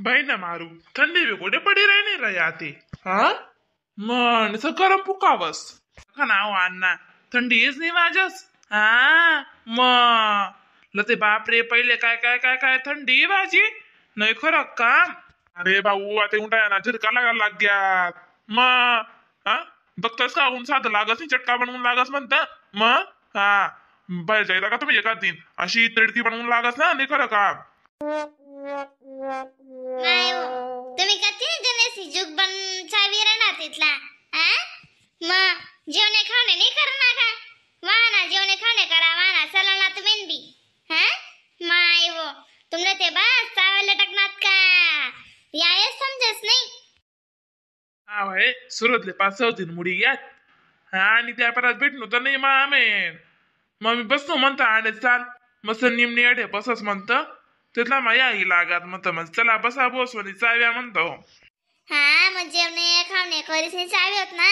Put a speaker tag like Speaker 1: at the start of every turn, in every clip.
Speaker 1: भाई ना मारू ठंडी भी गोडे पड़ी रहने रहे आते हाँ मन से गरम पुकावस खाना अन्ना थंडी हेच नाही माझ्यास हा मग लते बापरे पहिले काय काय काय काय थंडी भाजी नाही खरं काम अरे भाऊ आता उंटाया ना झिरका लागायला लाग्यात मग हा बघतास का ऊन साधं लागस नाही चटका बनवून लागस म्हणता मग हा बाहेर जायला का तुम्ही एका दिन अशी तिडकी बनवून लागस ना नाही खरं काम
Speaker 2: नाही हो तुम्ही कधी जनेसी जुग बन चावी राहणार तिथला हा मग जेवणे खाणे नाही करणार का वाना जेवणे खाणे करा वाना चला तुम्ही बी हा माय वो तुमने ते बस चावल लटकनात का या समजस नाही
Speaker 1: हा भाई सुरतले 5-6 दिन मुडी यात हा आणि त्या परत भेटलो तर नाही मग आम्ही मग मी बसतो म्हणतो आणि चाल मस्त निमणी अडे बसच म्हणतं तिथला माया ही लागत म्हणतो मग चला बसा बोस म्हणे चाव्या म्हणतो
Speaker 2: हा मग जेवणे खाणे करीस नाही चावी होत ना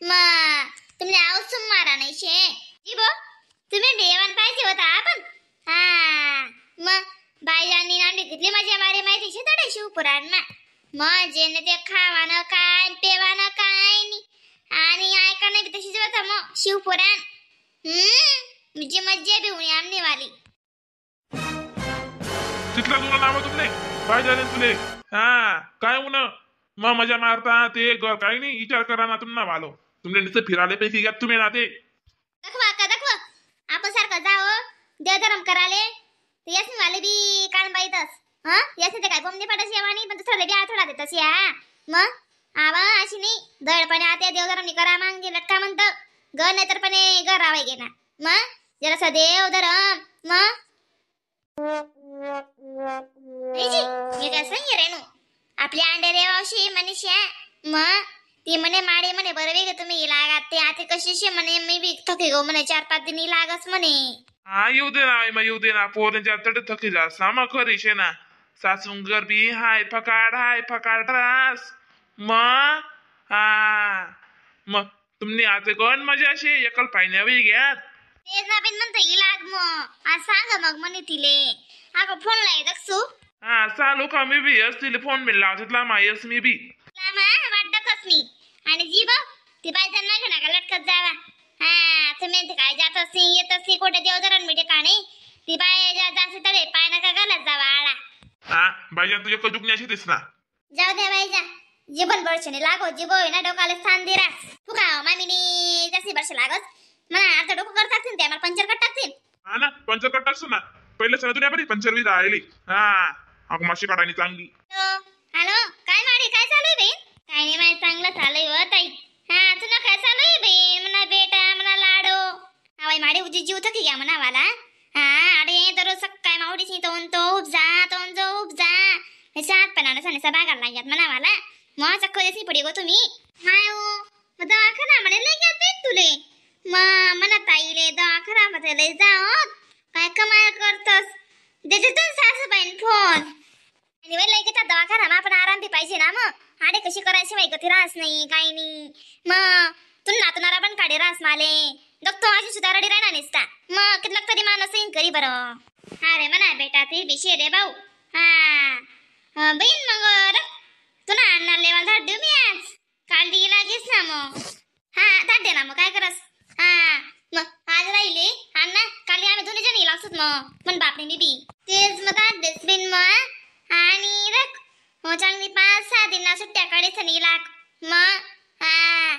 Speaker 2: मग तुमने आवसून मारा नाही शे जी बो तुम्ही देवान पाहिजे होता आपण हा मग बाईजांनी नांडी घेतली माझ्या बारे माहिती शे तडे शिवपुराण ना मग जेने ते खावानं काय पेवानं काय नाही आणि ऐका नाही तशीच होता मग शिवपुराण म्हणजे मज्जा बी होणी आमने वाली
Speaker 1: तिथला तुला नाव तुमने बाय झाले तुले हा काय उन मग मजा मारता ते घर काही नाही विचार करा ना तुम्ही ना आलो तुमने नुसतं फिराले पैकी घ्या तुम्ही ना ते
Speaker 2: दाखवा आपण सारखं जाओ देवधर्म कराले यासनी वाले बी कान बाईतस हा यासनी ते काय बोमने पडस यावानी पण दुसऱ्याला बी आठवडा देतस या मग आवा अशी नाही दळपणे आत्या देवधर्म करा मांगे लटका म्हणत घर नाही तर पणे घर रावाय गे ना मग जरासा देवधर्म मग मी कसं रेणू आपल्या अंडे देवाशी मनुष्या मग ती म्हणे माडे म्हणे बरं वेग तुम्ही लागात ते आता कशी म्हणे मी बी थके गो म्हणे 4-5 दिन लागस म्हणे
Speaker 1: हा येऊ दे ना मग येऊ दे ना पोरांच्या तडे थकी जा सामा खरी शे ना सासून गरबी हाय फकाड रास मग हा मग तुम्ही आता गण मजा अशी एकल पाहिण्या वेळी घ्यात
Speaker 2: तेच ना बिन म्हणतो इलाग मग आज सांग मग म्हणे तिले अगं फोन लाय दक्षू
Speaker 1: हा चालू का मी बी असतील फोन मिळला तिथला मायस मी बी
Speaker 2: वाटतच मी आणि जी बघ ती बाई त्यांना घे ना का लटकत जावा हा तुम्ही ते काय जात असती येत असती कोठे देवधरण मिटे का नाही ती बाई जास्त तडे पाय नका घालत जावा आळा
Speaker 1: हा बाईजान तुझ्या कजुकनी अशी दिसना
Speaker 2: जाऊ द्या बाईजा जीवन बळशने लागो जीबो ना डोकाला स्थान दे रास तू का मामीनी जास्ती वर्ष लागत म्हणा आता डोकं कर टाकतील ते मला पंचर कट टाकतील
Speaker 1: हा ना पंचर कट टाकसू ना पहिले सण तुला बरी पंचर बी राहिली हा अग माशी काढायनी चांगली
Speaker 2: हॅलो काय माडी काय चालू आहे बे काय नाही माहिती चांगलं चालू आहे ताई हा तुला काय चालू आहे बे म्हणा बेटा म्हणा लाडो हवाई माडी उजी जीव थकी घ्या म्हणा वाला हा अरे दररोज सकाळी मावडीची तो उपजा सात पणाला सने सबागाला लागत म्हणा वाला मग चक्क देसी पडी गो तुम्ही हाय ओ दवाखाना म्हणे लय गेल ते तुले म्हणा ताईले दवाखाना मध्ये लय जाओ काय कमाल करतस त्याच्यातून सासूबाईन फोन आणि लय घेता दवाखाना आपण आराम बी पाहिजे ना मग आडे कशी करायची माहिती कधी रास नाही काही नाही मग तू नातुनारा पण काढे रास माले दक्तो माझी सुद्धा रडी राहणार निसता मग किती तरी माणूस येईन करी बरं अरे म्हणा बेटा ते विषय रे भाऊ हा बहीण मग तुला आणणार लेवा धाड देऊ मी आज काल दी लागेस ना मग हा धाड दे ना मग काय करस हा मग आज राहिले अण्णा काल आम्ही दोन्ही जण येईल असत मग पण बापने मी बी तेच मग धाड देस बिन मग आणि रख हो चांगली 5-6 दिना सुट्ट्या काढेच नाही लाग मग हा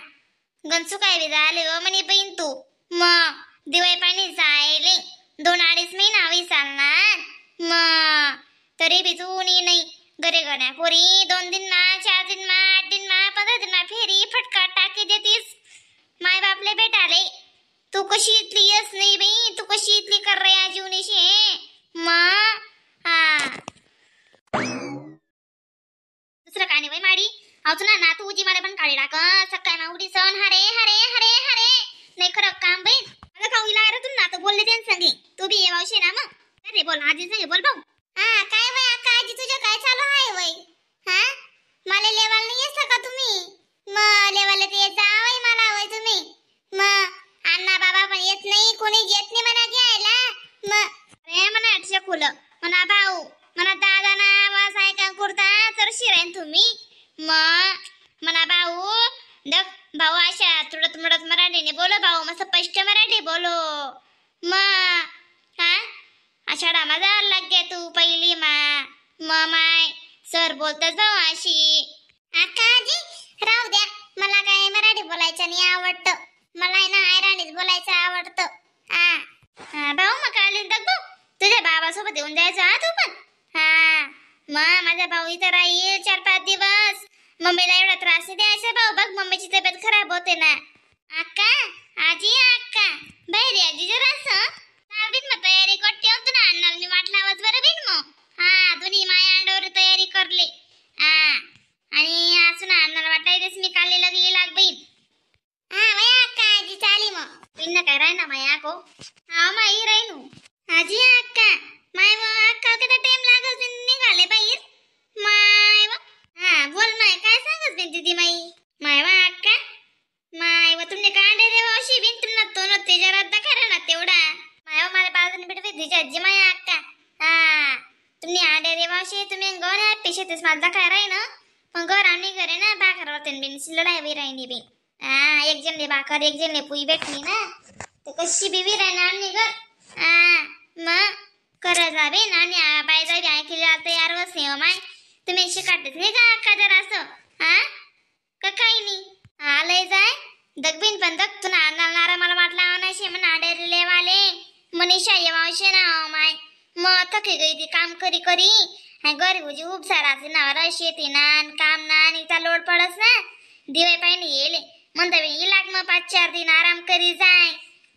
Speaker 2: गंसू काय बी झाले हो म्हणे बहीण तू मग दिवाळी पाणी जायले 2-2.5 महिना होई चालणार मग तरी बी तू नाही घरे गण्या पोरी 2 दिन मा 4 दिन मा 8 दिन मा 15 दिन मा फेरी फटका टाकी देतीस माय बापले बेटाले तू कशी इतली यस नाही बाई तू कशी इतली कर रे जीवनीशी मग हा दुसरं काय नाही बाई माडी अजून ना तू जी मला पण काढी टाक सकाळी मावडी सण हरे नाही खरं काम बाई मला खाऊ इला रे तू ना तर बोलले त्यांनी सांगे तू बी येवावशे ना मग अरे बोल आजी सांगे बोल भाऊ हा काय बाई अक्का आजी तुझं काय चालू आहे वय हा मला लेवाल नाही येस का तुम्ही मग लेवाल ते जावई मला वय तुम्ही मग अण्णा बाबा पण येत नाही कोणी येत नाही मला घ्यायला मग रे म्हणा अटशे खुलं म्हणा भाऊ म्हणा दादा ना वास ऐका कुर्ता करशी राहीन तुम्ही मग म्हणा भाऊ दक भाऊ अशा तुडत मुडत मराठीने बोलो भाऊ मस्त स्पष्ट मराठी बोलो मग हा आषाढा माझा लागे तू पहिली माय सर बोलत जाऊ अशी आकाजी राहू द्या मला काय मराठी बोलायचं नाही आवडतं मला ना आयराणीच बोलायचं आवडतं भाऊ मग काल भाऊ तुझ्या बाबासोबत येऊन द्यायचं हा तू पण मग माझा भाऊ इथं राहील 4-5 दिवस मम्मीला एवढा त्रास द्यायचा भाऊ बघ मम्मीची तब्येत खराब होते ना अक्का आजी अक्का बाहेर आजी जरासं चालवीत मग तयारी करते होतो ना अन्नाला मी वाटला आवाज बरं बिन मग दोन्ही माया अंडावर तयारी करले आणि असं ना अन्नाला वाटायच मी काल लगे लाग बहीण वया अक्का आजी चाली मग पिन्न काय राही ना माया को माई राहीनू आजी अक्का माय अक्का किती टाइम लागल निघाले बाहेर माय बोल माय काय सांगत बिन दीदी माय अक्का माय तुमने कांडे रे वशी बिन तुमना तोनो तेजरा दखरा ना तेवढा माय मला बाजून बिटवे दीदी आजी माय अक्का तुमने आडे रे वशी तुम्ही गोण्या पेशेतेस माझा दखा राही ना पण घर आणि घरे ना भाकर होते बिन लढाई वी राहिनी बिन एक जण ले भाकर एक जण ले पुई भेटली ना ते कशी बिवी राहणार आणि घर मग करत जावे ना आणि बाय जावी ऐकली तयार वसे माय तुम्ही शिकाटच नाही का अक्का जरा असं का काही नाही आलंय जाय दगबीन पण दग तुला आणणार मला वाटला नाही म्हणा डेरी लेवाले मनीषा येवाशे ना माय मग थकी गई ती काम करी करी गरीब उजी खूप सारा नावर शेती ना काम ना आणि लोड पडस ना दिवाय पाहिजे येले म्हणता इलाग मग 5-4 दिन आराम करी जाय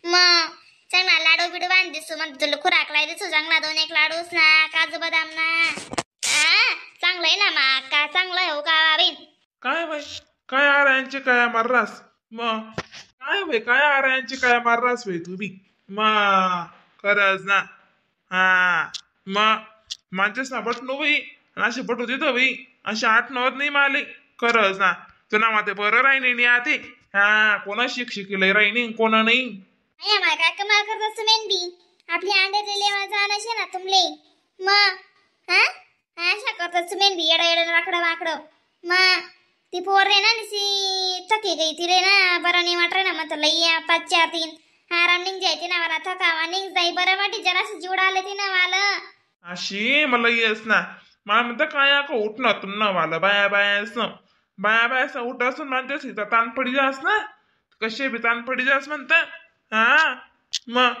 Speaker 2: मग चांगला लाडू बिडू बांध दिसू मग तुला खुराक लाई दिसू चांगला 2-1 लाडूस ना काजू बदाम ना चांगलं आहे ना मग का चांगलं आहे हो का बिन
Speaker 1: काय बाई काय आरायांची काय माररास मग काय बाई काय आरायांची काय माररास बाई तुम्ही मग खरंच ना मग माझ्याच ना बटनो बाई असे बटू देतो बाई असे 8-9 नाही माले खरंच ना तुला माते बरं राहिनी नाही आते कोणा शिकले राहिनी कोणा नाही
Speaker 2: माय काय कमाल करत मेन बी आपली अंड्याचे लेवा जाणं ना तुमले मग अशा करत मेन बी येडा वाकडं मग ती पोर रे ना निसी थकी गई ती रे ना बरं नाही वाट रे ना मग लई 5-4 दिन आराम निघ जायचे ना मला थकावा निघ जाई बरं वाटी जरासं जीवड आले ती ना मला
Speaker 1: अशी मला येस ना मला म्हणतं काय का उठणं तुन वाला बाया उठ असून म्हणतेस ताण पडी जास ना कसे बी ताण पडी जास म्हणतं मग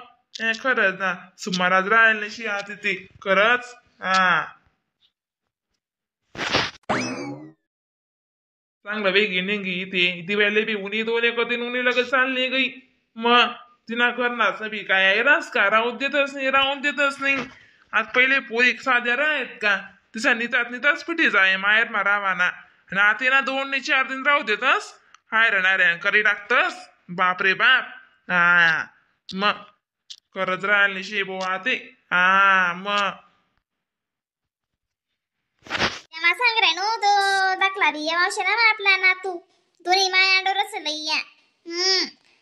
Speaker 1: खरंच ना सुमाराज राहील नशी आती ती खरंच चांगलं वेगळी निघी ती दिवाळी बी उन्ही 2-1 दिन उन्ही लगेच चालली गई मग तिना करणार बी काय रास का राहून देतच नाही आज पहिले पोरी साध्या राहत का तिचा निताच पिठी जाय माहेर मारावाना आणि आता ना 2-4 दिन राहू देतस हाय रे करी टाकतस बापरे बाप मग करत राहिल निशी बो आते मग
Speaker 2: सांग रे नो तो दाखला रिया मावशी ना आपला नातू दोन्ही माया अंडोरच लईया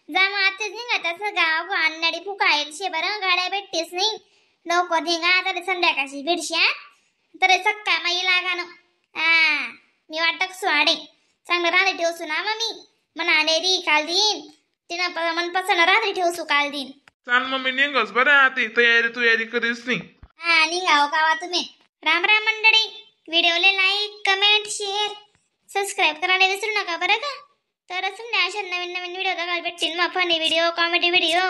Speaker 2: जा मग आते निघा तसं गाव अन्नाडी फुकाईल शे बरं गाड्या भेटतेस नाही लवकर निघा तरी संध्याकाळची भेटश्या तरी सक्का माई लागानो मी वाटक स्वाडे चांगलं रात्री ठेवसू ना मग मी म्हणा डेरी काल दिन तिनं मनपसंत रात्री ठेवसू काल दिन
Speaker 1: चाल मग मी निघस बरं आते तयारी करीस नाही
Speaker 2: निघाव कावा तुम्ही राम मंडळी व्हिडिओला लाईक कमेंट शेअर सबस्क्राईब करायला विसरू नका बरं का तर असून अशा नवीन व्हिडिओ बघायला भेटतील मग फनी व्हिडिओ कॉमेडी व्हिडिओ